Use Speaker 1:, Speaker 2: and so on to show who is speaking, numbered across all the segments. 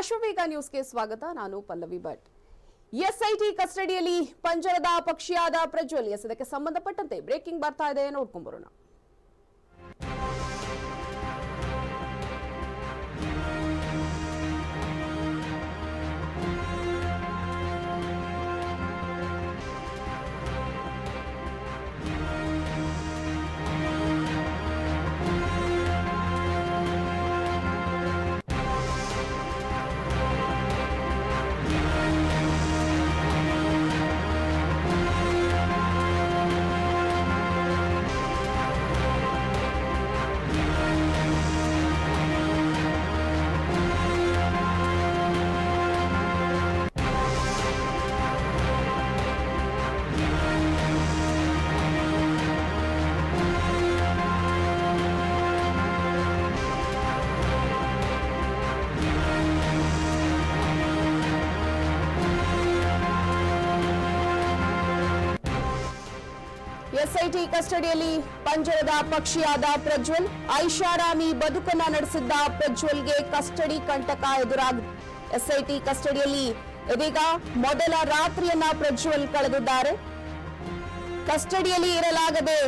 Speaker 1: ಅಶ್ವವೇಗ ನ್ಯೂಸ್ಗೆ ಸ್ವಾಗತ. ನಾನು ಪಲ್ಲವಿ ಭಟ್. ಎಸ್ಐಟಿ ಕಸ್ಟಡಿಯಲ್ಲಿ ಪಂಜರದ ಪಕ್ಷಿಯಾದ ಪ್ರಜ್ವಲ್. ಇದಕ್ಕೆ ಸಂಬಂಧಪಟ್ಟಂತೆ ಬ್ರೇಕಿಂಗ್ ಬರ್ತಾ ಇದೆ, ನೋಡ್ಕೊಂಡ್ ಬರೋಣ. ಎಸ್ಐಟಿ ಕಸ್ಟಡಿಯಲ್ಲಿ ಪಂಜರದ ಪಕ್ಷಿಯಾದ ಪ್ರಜ್ವಲ್. ಐಷಾರಾಮಿ ಬದುಕನ್ನ ನಡೆಸಿದ್ದ ಪ್ರಜ್ವಲ್ಗೆ ಕಸ್ಟಡಿ ಕಂಟಕ ಎದುರಾಗಿದೆ. ಎಸ್ಐಟಿ ಕಸ್ಟಡಿಯಲ್ಲಿ ಇದೀಗ ಮೊದಲ ರಾತ್ರಿಯನ್ನ ಪ್ರಜ್ವಲ್ ಕಳೆದಿದ್ದಾರೆ. ಕಸ್ಟಡಿಯಲ್ಲಿ ಇರಲಾಗದೆ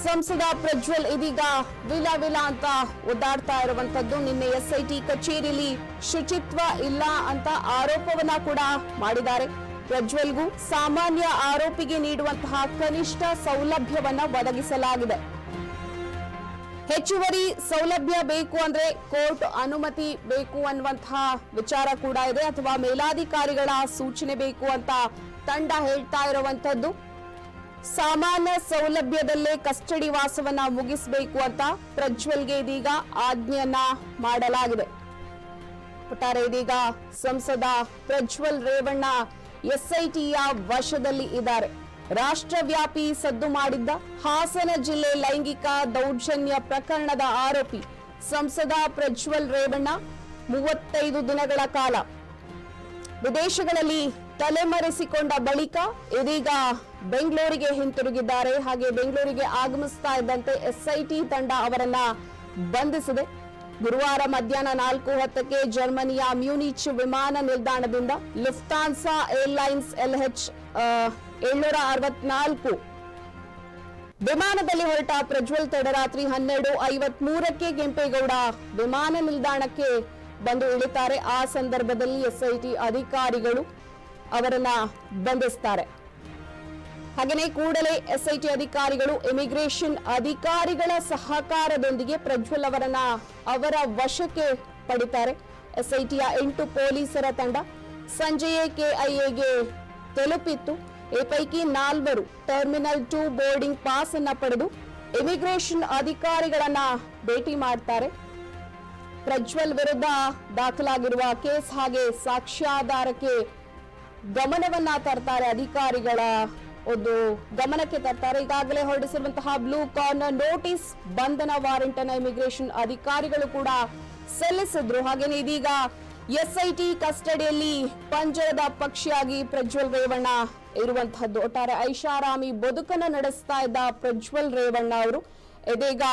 Speaker 1: ಸಂಸದ ಪ್ರಜ್ವಲ್ ಇದೀಗ ವಿಲ ಅಂತ ಒದ್ದಾಡ್ತಾ ಇರುವಂತದ್ದು. ನಿನ್ನೆ ಎಸ್ಐಟಿ ಕಚೇರಿಯಲ್ಲಿ ಶುಚಿತ್ವ ಇಲ್ಲ ಅಂತ ಆರೋಪವನ್ನ ಕೂಡ ಮಾಡಿದ್ದಾರೆ. ಪ್ರಜ್ವಲ್ಗೂ ಸಾಮಾನ್ಯ ಆರೋಪಿಗೆ ನೀಡುವಂತಹ ಕನಿಷ್ಠ ಸೌಲಭ್ಯವನ್ನ ಒದಗಿಸಲಾಗಿದೆ. ಹೆಚ್ಚುವರಿ ಸೌಲಭ್ಯ ಬೇಕು ಅಂದ್ರೆ ಕೋರ್ಟ್ ಅನುಮತಿ ಬೇಕು ಅನ್ನುವಂತಹ ವಿಚಾರ ಕೂಡ ಇದೆ, ಅಥವಾ ಮೇಲಾಧಿಕಾರಿಗಳ ಸೂಚನೆ ಬೇಕು ಅಂತ ತಂಡ ಹೇಳ್ತಾ ಇರುವಂತದ್ದು. ಸಾಮಾನ್ಯ ಸೌಲಭ್ಯದಲ್ಲೇ ಕಸ್ಟಡಿ ವಾಸವನ್ನ ಮುಗಿಸಬೇಕು ಅಂತ ಪ್ರಜ್ವಲ್ಗೆ ಇದೀಗ ಆಜ್ಞೆಯನ್ನ ಮಾಡಲಾಗಿದೆ. ಒಟ್ಟಾರೆ ಇದೀಗ ಸಂಸದ ಪ್ರಜ್ವಲ್ ರೇವಣ್ಣ ಎಸ್ಐಟಿಯ ವಶದಲ್ಲಿ ಇದ್ದಾರೆ. ರಾಷ್ಟ್ರವ್ಯಾಪಿ ಸದ್ದು ಮಾಡಿದ್ದ ಹಾಸನ ಜಿಲ್ಲೆ ಲೈಂಗಿಕ ದೌರ್ಜನ್ಯ ಪ್ರಕರಣದ ಆರೋಪಿ ಸಂಸದ ಪ್ರಜ್ವಲ್ ರೇವಣ್ಣ 35 ದಿನಗಳ ಕಾಲ ವಿದೇಶಗಳಲ್ಲಿ ತಲೆಮರೆಸಿಕೊಂಡ ಬಳಿಕ ಇದೀಗ ಬೆಂಗಳೂರಿಗೆ ಹಿಂತಿರುಗಿದ್ದಾರೆ. ಹಾಗೆ ಬೆಂಗಳೂರಿಗೆ ಆಗಮಿಸ್ತಾ ಇದ್ದಂತೆ ಎಸ್ಐಟಿ ತಂಡ ಅವರನ್ನ ಬಂಧಿಸಿದೆ. ಗುರುವಾರ ಮಧ್ಯಾಹ್ನ 4:10 ಜರ್ಮನಿಯ ಮ್ಯೂನಿಚ್ ವಿಮಾನ ನಿಲ್ದಾಣದಿಂದ ಲುಫ್ತಾನ್ಸಾ ಏರ್ಲೈನ್ಸ್ LH 764 ವಿಮಾನದಲ್ಲಿ ಹೊರಟ ಪ್ರಜ್ವಲ್ ತಡರಾತ್ರಿ 12:53 ಕೆಂಪೇಗೌಡ ವಿಮಾನ ನಿಲ್ದಾಣಕ್ಕೆ ಬಂದು ಇಳಿತಾರೆ. ಆ ಸಂದರ್ಭದಲ್ಲಿ ಎಸ್ಐಟಿ ಅಧಿಕಾರಿಗಳು ಅವರನ್ನ ಬಂಧಿಸುತ್ತಾರೆ. ಹಾಗೆಯೇ ಕೂಡಲೇ ಎಸ್ಐಟಿ ಅಧಿಕಾರಿಗಳು ಇಮಿಗ್ರೇಷನ್ ಅಧಿಕಾರಿಗಳ ಸಹಕಾರದೊಂದಿಗೆ ಪ್ರಜ್ವಲ್ ಅವರನ್ನ ಅವರ ವಶಕ್ಕೆ ಪಡಿತಾರೆ. ಎಸ್ಐಟಿಯ 8 ಪೊಲೀಸರ ತಂಡ ಸಂಜೆಯೇ KIAಗೆ ತಲುಪಿತ್ತು. ಈ ಪೈಕಿ 4 ಟರ್ಮಿನಲ್ 2 ಬೋರ್ಡಿಂಗ್ ಪಾಸ್ ಅನ್ನ ಪಡೆದು ಇಮಿಗ್ರೇಷನ್ ಅಧಿಕಾರಿಗಳನ್ನ ಭೇಟಿ ಮಾಡ್ತಾರೆ. ಪ್ರಜ್ವಲ್ ವಿರುದ್ಧ ದಾಖಲಾಗಿರುವ ಕೇಸ್ ಹಾಗೆ ಸಾಕ್ಷ್ಯಾಧಾರಕ್ಕೆ ಗಮನವನ್ನ ತರ್ತಾರೆ, ಅಧಿಕಾರಿಗಳ ಒಂದು ಗಮನಕ್ಕೆ ತರ್ತಾರೆ. ಈಗಾಗಲೇ ಹೊರಡಿಸಿರುವಂತಹ ಬ್ಲೂ ಕಾರ್ನರ್ ನೋಟಿಸ್, ಬಂಧನ ವಾರೆಂಟ್ ಅನ್ನ ಇಮಿಗ್ರೇಷನ್ ಅಧಿಕಾರಿಗಳು ಕೂಡ ಸಲ್ಲಿಸಿದ್ರು. ಹಾಗೇನೆ ಇದೀಗ ಎಸ್ಐಟಿ ಕಸ್ಟಡಿಯಲ್ಲಿ ಪಂಜರದ ಪಕ್ಷಿಯಾಗಿ ಪ್ರಜ್ವಲ್ ರೇವಣ್ಣ ಇರುವಂತಹದ್ದು. ಒಟ್ಟಾರೆ ಐಷಾರಾಮಿ ಬದುಕನ್ನ ನಡೆಸ್ತಾ ಇದ್ದ ಪ್ರಜ್ವಲ್ ರೇವಣ್ಣ ಅವರು ಇದೀಗ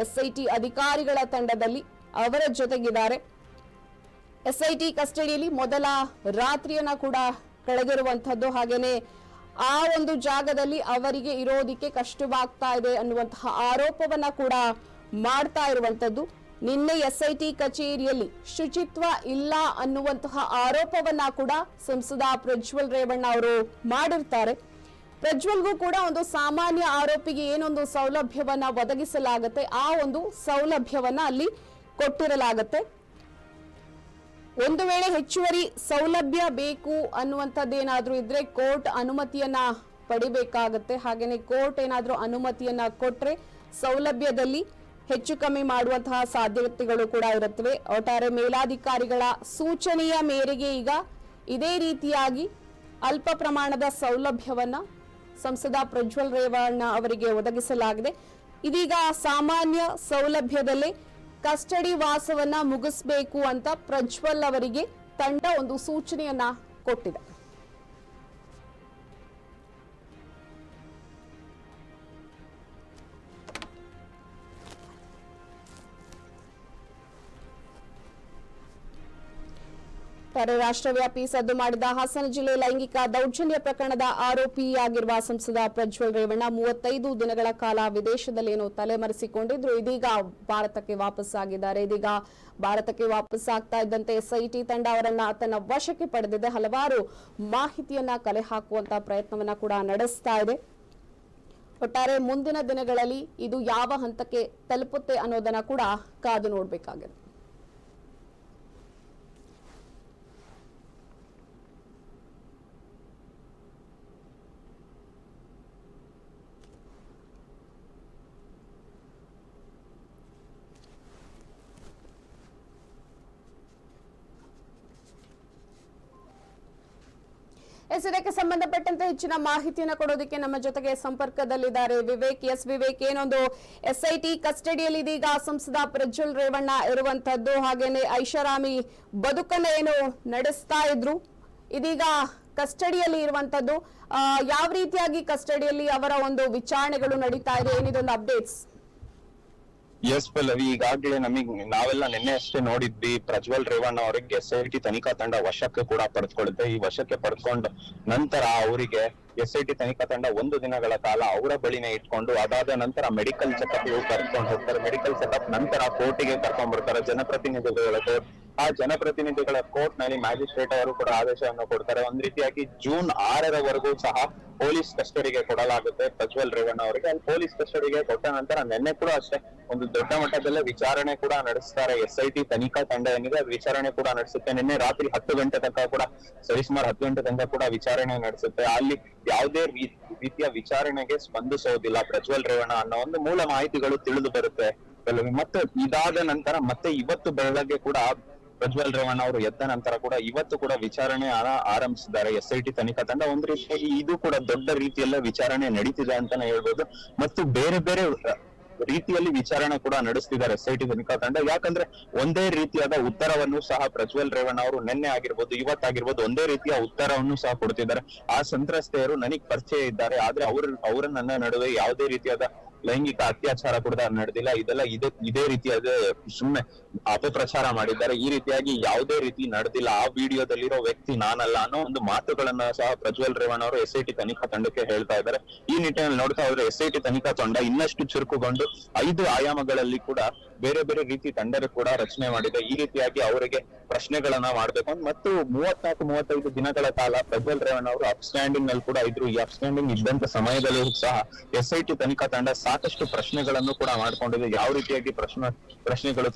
Speaker 1: ಎಸ್ಐಟಿ ಅಧಿಕಾರಿಗಳ ತಂಡದಲ್ಲಿ ಅವರ ಜೊತೆಗಿದ್ದಾರೆ. ಎಸ್ಐಟಿ ಕಸ್ಟಡಿಯಲ್ಲಿ ಮೊದಲ ರಾತ್ರಿಯನ್ನ ಕೂಡ ಕಳೆದಿರುವಂತಹದ್ದು. ಹಾಗೇನೆ ಆ ಒಂದು ಜಾಗದಲ್ಲಿ ಅವರಿಗೆ ಇರೋದಿಕ್ಕೆ ಕಷ್ಟವಾಗ್ತಾ ಇದೆ ಅನ್ನುವಂತಹ ಆರೋಪವನ್ನ ಕೂಡ ಮಾಡ್ತಾ ಇರುವಂತದ್ದು. ನಿನ್ನೆ ಎಸ್ಐಟಿ ಕಚೇರಿಯಲ್ಲಿ ಶುಚಿತ್ವ ಇಲ್ಲ ಅನ್ನುವಂತಹ ಆರೋಪವನ್ನ ಕೂಡ ಸಂಸದ ಪ್ರಜ್ವಲ್ ರೇವಣ್ಣ ಅವರು ಮಾಡಿರ್ತಾರೆ. ಪ್ರಜ್ವಲ್ಗೂ ಕೂಡ ಒಂದು ಸಾಮಾನ್ಯ ಆರೋಪಿಗೆ ಏನೊಂದು ಸೌಲಭ್ಯವನ್ನ ಒದಗಿಸಲಾಗುತ್ತೆ, ಆ ಒಂದು ಸೌಲಭ್ಯವನ್ನ ಅಲ್ಲಿ ಕೊಟ್ಟಿರಲಾಗುತ್ತೆ. ಒಂದು ವೇಳೆ ಹೆಚ್ಚುವರಿ ಸೌಲಭ್ಯ ಬೇಕು ಅನ್ನುವಂಥದ್ದೇನಾದ್ರೂ ಇದ್ರೆ ಕೋರ್ಟ್ ಅನುಮತಿಯನ್ನ ಪಡಿಬೇಕಾಗತ್ತೆ. ಹಾಗೇನೆ ಕೋರ್ಟ್ ಏನಾದ್ರೂ ಅನುಮತಿಯನ್ನ ಕೊಟ್ರೆ ಸೌಲಭ್ಯದಲ್ಲಿ ಹೆಚ್ಚು ಕಮ್ಮಿ ಮಾಡುವಂತಹ ಸಾಧ್ಯತೆಗಳು ಕೂಡ ಇರುತ್ತವೆ. ಒಟ್ಟಾರೆ ಮೇಲಾಧಿಕಾರಿಗಳ ಸೂಚನೆಯ ಮೇರೆಗೆ ಈಗ ಇದೇ ರೀತಿಯಾಗಿ ಅಲ್ಪ ಪ್ರಮಾಣದ ಸೌಲಭ್ಯವನ್ನ ಸಂಸದ ಪ್ರಜ್ವಲ್ ರೇವಣ್ಣ ಅವರಿಗೆ ಒದಗಿಸಲಾಗಿದೆ. ಇದೀಗ ಸಾಮಾನ್ಯ ಸೌಲಭ್ಯದಲ್ಲೇ ಕಸ್ಟಡಿ ವಾಸವನ್ನ ಮುಗಿಸಬೇಕು ಅಂತ ಪ್ರಜ್ವಲ್ ಅವರಿಗೆ ತಂಡ ಒಂದು ಸೂಚನೆಯನ್ನ ಕೊಟ್ಟಿದೆ. ರಾಷ್ಟ್ರವ್ಯಾಪಿ ಸದ್ದು ಮಾಡಿದ ಹಾಸನ ಜಿಲ್ಲೆ ಲೈಂಗಿಕ ದೌರ್ಜನ್ಯ ಪ್ರಕರಣದ ಆರೋಪಿಯಾಗಿರುವ ಸಂಸದ ಪ್ರಜ್ವಲ್ ರೇವಣ್ಣ 35 ದಿನಗಳ ಕಾಲ ವಿದೇಶದಲ್ಲೇನೋ ತಲೆಮರೆಸಿಕೊಂಡಿದ್ರು. ಇದೀಗ ಭಾರತಕ್ಕೆ ವಾಪಸ್ಸಾಗಿದ್ದಾರೆ. ಇದೀಗ ಭಾರತಕ್ಕೆ ವಾಪಸ್ಸಾಗ್ತಾ ಇದ್ದಂತೆ ಎಸ್ಐಟಿ ತಂಡ ಅವರನ್ನ ತನ್ನ ವಶಕ್ಕೆ ಪಡೆದಿದೆ. ಹಲವಾರು ಮಾಹಿತಿಯನ್ನ ಕಲೆ ಹಾಕುವಂತ ಪ್ರಯತ್ನವನ್ನ ಕೂಡ ನಡೆಸ್ತಾ ಇದೆ. ಒಟ್ಟಾರೆ ಮುಂದಿನ ದಿನಗಳಲ್ಲಿ ಇದು ಯಾವ ಹಂತಕ್ಕೆ ತಲುಪುತ್ತೆ ಅನ್ನೋದನ್ನ ಕೂಡ ಕಾದು ನೋಡಬೇಕಾಗಿದೆ. ಇದಕ್ಕೆ ಸಂಬಂಧಪಟ್ಟಂತೆ ಹೆಚ್ಚಿನ ಮಾಹಿತಿಯನ್ನು ಕೊಡೋದಕ್ಕೆ ನಮ್ಮ ಜೊತೆಗೆ ಸಂಪರ್ಕದಲ್ಲಿದ್ದಾರೆ ವಿವೇಕ್. ವಿವೇಕ್, ಏನೊಂದು ಎಸ್ಐಟಿ ಕಸ್ಟಡಿಯಲ್ಲಿ ಇದೀಗ ಸಂಸದ ಪ್ರಜ್ವಲ್ ರೇವಣ್ಣ ಇರುವಂತದ್ದು, ಹಾಗೇನೆ ಐಷಾರಾಮಿ ಬದುಕನ್ನ ಏನು ನಡೆಸ್ತಾ ಇದ್ರು, ಇದೀಗ ಕಸ್ಟಡಿಯಲ್ಲಿ ಇರುವಂತದ್ದು. ಯಾವ ರೀತಿಯಾಗಿ ಕಸ್ಟಡಿಯಲ್ಲಿ ಅವರ ಒಂದು ವಿಚಾರಣೆಗಳು ನಡೀತಾ ಇದೆ, ಏನಿದೊಂದು ಅಪ್ಡೇಟ್ಸ್?
Speaker 2: ಎಸ್ ಪಲ್ಲವಿ, ಈಗಾಗಲೇ ನಾವೆಲ್ಲ ನಿನ್ನೆ ಅಷ್ಟೇ ನೋಡಿದ್ವಿ ಪ್ರಜ್ವಲ್ ರೇವಣ್ಣ ಅವರಿಗೆ ಎಸ್ಐಟಿ ತನಿಖಾ ತಂಡ ವಶಕ್ಕೆ ಕೂಡ ಪಡೆದುಕೊಳ್ಳುತ್ತೆ. ಈ ವಶಕ್ಕೆ ಪಡೆದುಕೊಂಡ ನಂತರ ಅವರಿಗೆ ಎಸ್ಐಟಿ ತನಿಖಾ ತಂಡ 1 ದಿನಗಳ ಕಾಲ ಅವರ ಬಳಿನೇ ಇಟ್ಕೊಂಡು, ಅದಾದ ನಂತರ ಮೆಡಿಕಲ್ ಚೆಕಪ್ ಕರ್ಕೊಂಡು ಹೋಗ್ತಾರೆ. ಮೆಡಿಕಲ್ ಚೆಕಪ್ ನಂತರ ಕೋರ್ಟಿಗೆ ಕರ್ಕೊಂಡ್ ಬರ್ತಾರೆ ಜನಪ್ರತಿನಿಧಿಗಳ ಕೋರ್ಟ್. ಆ ಜನಪ್ರತಿನಿಧಿಗಳ ಕೋರ್ಟ್ ನಲ್ಲಿ ಮ್ಯಾಜಿಸ್ಟ್ರೇಟ್ ಅವರು ಕೂಡ ಆದೇಶವನ್ನು ಕೊಡ್ತಾರೆ. ಒಂದ್ ರೀತಿಯಾಗಿ ಜೂನ್ 6ರವರೆಗೂ ಸಹ ಪೊಲೀಸ್ ಕಸ್ಟಡಿಗೆ ಕೊಡಲಾಗುತ್ತೆ ಪ್ರಜ್ವಲ್ ರೇವಣ್ಣ ಅವರಿಗೆ. ಅಲ್ಲಿ ಪೊಲೀಸ್ ಕಸ್ಟಡಿಗೆ ಕೊಟ್ಟ ನಂತರ ನಿನ್ನೆ ಕೂಡ ಅಷ್ಟೇ ಒಂದು ದೊಡ್ಡ ಮಟ್ಟದಲ್ಲೇ ವಿಚಾರಣೆ ಕೂಡ ನಡೆಸ್ತಾರೆ. ಎಸ್ಐಟಿ ತನಿಖಾ ತಂಡ ಏನಿದೆ ವಿಚಾರಣೆ ಕೂಡ ನಡೆಸುತ್ತೆ. ನಿನ್ನೆ ರಾತ್ರಿ 10 ಗಂಟೆ ತನಕ ಕೂಡ, ಸರಿಸುಮಾರು 10 ಗಂಟೆ ತನಕ ಕೂಡ ವಿಚಾರಣೆ ನಡೆಸುತ್ತೆ. ಅಲ್ಲಿ ಯಾವುದೇ ರೀತಿಯ ವಿಚಾರಣೆಗೆ ಸ್ಪಂದಿಸೋದಿಲ್ಲ ಪ್ರಜ್ವಲ್ ರೇವಣ್ಣ ಅನ್ನೋ ಒಂದು ಮೂಲ ಮಾಹಿತಿಗಳು ತಿಳಿದು ಬರುತ್ತೆ. ಮತ್ತೆ ಇದಾದ ನಂತರ ಮತ್ತೆ ಇವತ್ತು ಬೆಳಗ್ಗೆ ಕೂಡ ಪ್ರಜ್ವಲ್ ರೇವಣ್ಣ ಅವರು ಎದ್ದ ನಂತರ ಕೂಡ ಇವತ್ತು ಕೂಡ ವಿಚಾರಣೆ ಆರಂಭಿಸಿದ್ದಾರೆ ಎಸ್ಐಟಿ ತನಿಖಾ ತಂಡ. ಒಂದ್ ರೀತಿಯಾಗಿ ಇದು ಕೂಡ ದೊಡ್ಡ ರೀತಿಯಲ್ಲೇ ವಿಚಾರಣೆ ನಡೀತಿದೆ ಅಂತಾನೆ ಹೇಳ್ಬೋದು. ಮತ್ತು ಬೇರೆ ಬೇರೆ ರೀತಿಯಲ್ಲಿ ವಿಚಾರಣೆ ಕೂಡ ನಡೆಸ್ತಿದ್ದಾರೆ ಎಸ್ಐಟಿ ತನಿಖಾ ತಂಡ. ಯಾಕಂದ್ರೆ ಒಂದೇ ರೀತಿಯಾದ ಉತ್ತರವನ್ನು ಸಹ ಪ್ರಜ್ವಲ್ ರೇವಣ್ಣ ಅವರು ನಿನ್ನೆ ಆಗಿರ್ಬೋದು ಇವತ್ತಾಗಿರ್ಬೋದು ಒಂದೇ ರೀತಿಯ ಉತ್ತರವನ್ನು ಸಹ ಕೊಡ್ತಿದ್ದಾರೆ. ಆ ಸಂತ್ರಸ್ತೆಯರು ನನಗ್ ಪರಿಚಯ ಇದ್ದಾರೆ, ಆದ್ರೆ ಅವರ ನನ್ನ ನಡುವೆ ಯಾವುದೇ ರೀತಿಯಾದ ಲೈಂಗಿಕ ಅತ್ಯಾಚಾರ ಕೂಡ ನಡೆದಿಲ್ಲ, ಇದೆಲ್ಲ ಇದೇ ರೀತಿಯಾದ ಸುಮ್ಮನೆ ಅಪಪ್ರಚಾರ ಮಾಡಿದ್ದಾರೆ, ಈ ರೀತಿಯಾಗಿ ಯಾವುದೇ ರೀತಿ ನಡೆದಿಲ್ಲ, ಆ ವಿಡಿಯೋದಲ್ಲಿರೋ ವ್ಯಕ್ತಿ ನಾನಲ್ಲ ಅನ್ನೋ ಒಂದು ಮಾತುಗಳನ್ನ ಸಹ ಪ್ರಜ್ವಲ್ ರೇವಣ್ಣ ಅವರು ಎಸ್ಐಟಿ ತನಿಖಾ ತಂಡಕ್ಕೆ ಹೇಳ್ತಾ ಇದ್ದಾರೆ. ಈ ನಿಟ್ಟಿನಲ್ಲಿ ನೋಡ್ತಾ ಹೋದ್ರೆ ಎಸ್ಐಟಿ ತನಿಖಾ ತಂಡ ಇನ್ನಷ್ಟು ಚುರುಕುಗೊಂಡು 5 ಆಯಾಮಗಳಲ್ಲಿ ಕೂಡ ಬೇರೆ ಬೇರೆ ರೀತಿ ತಂಡ ಕೂಡ ರಚನೆ ಮಾಡಿದೆ. ಈ ರೀತಿಯಾಗಿ ಅವರಿಗೆ ಪ್ರಶ್ನೆಗಳನ್ನ ಮಾಡ್ಬೇಕು ಮತ್ತು 34-35 ದಿನಗಳ ಕಾಲ ಪ್ರಜ್ವಲ್ ರೇವಣ್ಣ ಅವರು ಅಪ್ಸ್ಟ್ಯಾಂಡಿಂಗ್ ನಲ್ಲಿ ಕೂಡ ಇದ್ರು. ಈ ಅಪ್ಸ್ಟ್ಯಾಂಡಿಂಗ್ ಇದ್ದಂತ ಸಮಯದಲ್ಲೂ ಸಹ ಎಸ್ಐಟಿ ತನಿಖಾ ತಂಡ ಸಾಕಷ್ಟು ಪ್ರಶ್ನೆಗಳನ್ನು ಕೂಡ ಮಾಡ್ಕೊಂಡಿದೆ. ಯಾವ ರೀತಿಯಾಗಿ ಪ್ರಶ್ನೆಗಳು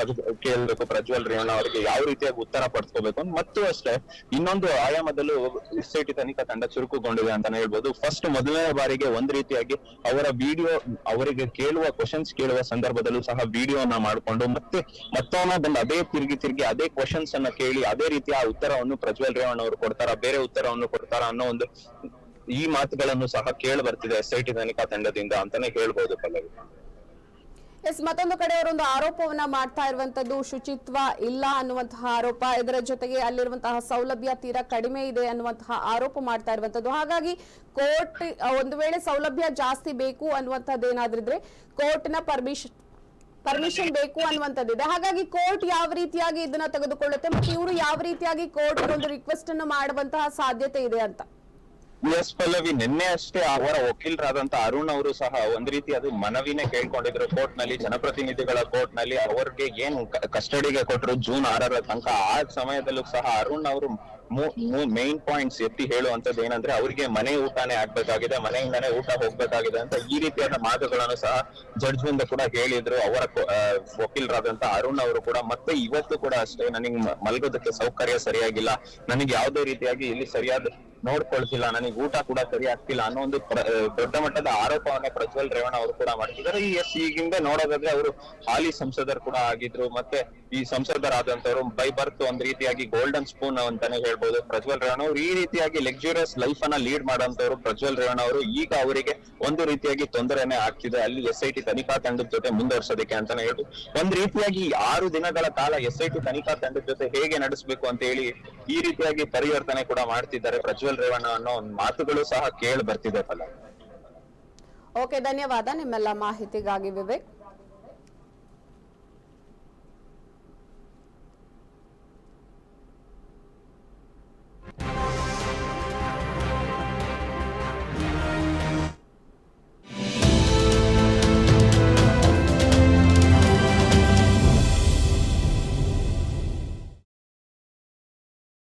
Speaker 2: ಕೇಳಬೇಕು ಪ್ರಜ್ವಲ್ ರೇವಣ್ಣ ಅವರಿಗೆ, ಯಾವ ರೀತಿಯಾಗಿ ಉತ್ತರ ಪಡ್ಕೋಬೇಕು ಮತ್ತು ಅಷ್ಟೇ ಇನ್ನೊಂದು ಆಯಾಮದಲ್ಲೂ ಎಸ್ಐಟಿ ತನಿಖಾ ತಂಡ ಚುರುಕುಗೊಂಡಿದೆ ಅಂತಾನೆ ಹೇಳ್ಬೋದು. ಮೊದಲನೇ ಬಾರಿಗೆ ಒಂದ್ ರೀತಿಯಾಗಿ ಅವರ ವಿಡಿಯೋ, ಅವರಿಗೆ ಕೇಳುವ ಕ್ವಶನ್ಸ್ ಕೇಳುವ ಸಂದರ್ಭದಲ್ಲೂ ಸಹ ವಿಡಿಯೋನ ಮಾಡ್ಕೊಂಡು ಮತ್ತೊಮ್ಮೆ ಬಂದು ಅದೇ ತಿರುಗಿ ಅದೇ ಕ್ವಶನ್ಸ್ ಅನ್ನ ಕೇಳಿ ಅದೇ ರೀತಿಯ ಉತ್ತರವನ್ನು ಪ್ರಜ್ವಲ್ ರೇವಣ್ಣ ಅವರು ಕೊಡ್ತಾರ, ಬೇರೆ ಉತ್ತರವನ್ನು ಕೊಡ್ತಾರ ಅನ್ನೋ ಒಂದು ಈ ಮಾತುಗಳನ್ನು ಸಹ ಕೇಳಿ ಬರ್ತಿದೆ ಎಸ್ಐಟಿ ತನಿಖಾ ತಂಡದಿಂದ ಅಂತಾನೆ ಹೇಳ್ಬೋದು ಪಲ್ಲವಿ.
Speaker 1: ಮತ್ತೊಂದು ಕಡೆ ಅವರೊಂದು ಆರೋಪವನ್ನ ಮಾಡ್ತಾ ಇರುವಂತದ್ದು ಶುಚಿತ್ವ ಇಲ್ಲ ಅನ್ನುವಂತಹ ಆರೋಪ, ಇದರ ಜೊತೆಗೆ ಅಲ್ಲಿರುವಂತಹ ಸೌಲಭ್ಯ ತೀರಾ ಕಡಿಮೆ ಇದೆ ಅನ್ನುವಂತಹ ಆರೋಪ ಮಾಡ್ತಾ ಇರುವಂತದ್ದು. ಹಾಗಾಗಿ ಕೋರ್ಟ್ ಒಂದು ವೇಳೆ ಸೌಲಭ್ಯ ಜಾಸ್ತಿ ಬೇಕು ಅನ್ನುವಂಥದ್ದು ಏನಾದ್ರಿದ್ರೆ ಕೋರ್ಟ್ನ ಪರ್ಮಿಷನ್ ಬೇಕು ಅನ್ನುವಂಥದ್ದಿದೆ. ಹಾಗಾಗಿ ಕೋರ್ಟ್ ಯಾವ ರೀತಿಯಾಗಿ ಇದನ್ನ ತೆಗೆದುಕೊಳ್ಳುತ್ತೆ ಮತ್ತು ಇವರು ಯಾವ ರೀತಿಯಾಗಿ ಕೋರ್ಟ್ ಒಂದು ರಿಕ್ವೆಸ್ಟ್ ಅನ್ನು ಮಾಡುವಂತಹ ಸಾಧ್ಯತೆ ಇದೆ ಅಂತ?
Speaker 2: ಎಸ್ ಪಲ್ಲವಿ, ನಿನ್ನೆ ಅಷ್ಟೇ ಅವರ ವಕೀಲರಾದಂತ ಅರುಣ್ ಅವರು ಸಹ ಒಂದ್ ರೀತಿ ಅದು ಮನವಿನೇ ಕೇಳ್ಕೊಂಡಿದ್ರು ಕೋರ್ಟ್ ನಲ್ಲಿ, ಜನಪ್ರತಿನಿಧಿಗಳ ಕೋರ್ಟ್ ನಲ್ಲಿ. ಅವ್ರಿಗೆ ಏನು ಕಸ್ಟಡಿಗೆ ಕೊಟ್ಟರು ಜೂನ್ 6ರ ತನಕ, ಆ ಸಮಯದಲ್ಲೂ ಸಹ ಅರುಣ್ ಅವರು ಮೇನ್ ಪಾಯಿಂಟ್ಸ್ ಎತ್ತಿ ಹೇಳುವಂತದ್ದು ಏನಂದ್ರೆ ಅವ್ರಿಗೆ ಮನೆ ಊಟನೇ ಆಗ್ಬೇಕಾಗಿದೆ, ಮನೆಯಿಂದಾನೇ ಊಟ ಹೋಗ್ಬೇಕಾಗಿದೆ ಅಂತ ಈ ರೀತಿಯಾದ ಮಾತುಗಳನ್ನು ಸಹ ಜಡ್ಜ್ ಮುಂದೆ ಕೂಡ ಹೇಳಿದ್ರು ಅವರ ವಕೀಲರಾದಂತ ಅರುಣ್ ಅವರು ಕೂಡ. ಮತ್ತೆ ಇವತ್ತು ಕೂಡ ಅಷ್ಟೇ, ನನಗೆ ಮಲಗೋದಕ್ಕೆ ಸೌಕರ್ಯ ಸರಿಯಾಗಿಲ್ಲ, ನನಗೆ ಯಾವುದೇ ರೀತಿಯಾಗಿ ಇಲ್ಲಿ ಸರಿಯಾದ ನೋಡ್ಕೊಳ್ತಿಲ್ಲ, ನನಗೆ ಊಟ ಕೂಡ ಸರಿ ಆಗ್ತಿಲ್ಲ ಅನ್ನೋ ಒಂದು ದೊಡ್ಡ ಮಟ್ಟದ ಆರೋಪವನ್ನ ಪ್ರಜ್ವಲ್ ರೇವಣ್ಣ ಅವರು ಕೂಡ ಮಾಡ್ತಿದ್ದಾರೆ. ಈ ಹಿಂದೆ ನೋಡೋದಾದ್ರೆ ಅವರು ಹಾಲಿ ಸಂಸದರು ಕೂಡ ಆಗಿದ್ರು. ಮತ್ತೆ ಈ ಸಂಸದರಾದಂತವ್ರು ಬೈ ಬರ್ತ್ ಒಂದ್ ರೀತಿಯಾಗಿ ಗೋಲ್ಡನ್ ಸ್ಪೂನ್ ಅಂತಾನೆ ಹೇಳ್ಬೋದು ಪ್ರಜ್ವಲ್ ರೇವಣ್ಣ ಅವರು. ಈ ರೀತಿಯಾಗಿ ಲಕ್ಸುರಿಯಸ್ ಲೈಫ್ ಅನ್ನ ಲೀಡ್ ಮಾಡೋಂತವ್ರು ಪ್ರಜ್ವಲ್ ರೇವಣ್ಣ ಅವರು. ಈಗ ಅವರಿಗೆ ಒಂದು ರೀತಿಯಾಗಿ ತೊಂದರೆನೆ ಆಗ್ತಿದೆ ಅಲ್ಲಿ ಎಸ್ಐಟಿ ತನಿಖಾ ತಂಡದ ಜೊತೆ ಮುಂದುವರ್ಸೋದಕ್ಕೆ ಅಂತಾನೆ ಹೇಳ್ಬೋದು. ಒಂದ್ ರೀತಿಯಾಗಿ 6 ದಿನಗಳ ಕಾಲ ಎಸ್ಐಟಿ ತನಿಖಾ ತಂಡದ ಜೊತೆ ಹೇಗೆ ನಡೆಸಬೇಕು ಅಂತ ಹೇಳಿ ಈ ರೀತಿಯಾಗಿ ಪರಿವರ್ತನೆ ಕೂಡ ಮಾಡ್ತಿದ್ದಾರೆ ಪ್ರಜ್ವಲ್ ರೇವಣ್ಣ ಅನ್ನೋ ಮಾತುಗಳು ಸಹ ಕೇಳಿ ಬರ್ತಿದೆ.
Speaker 1: ಓಕೆ, ಧನ್ಯವಾದ ನಿಮ್ಮೆಲ್ಲ ಮಾಹಿತಿಗಾಗಿ ವಿವೇಕ್.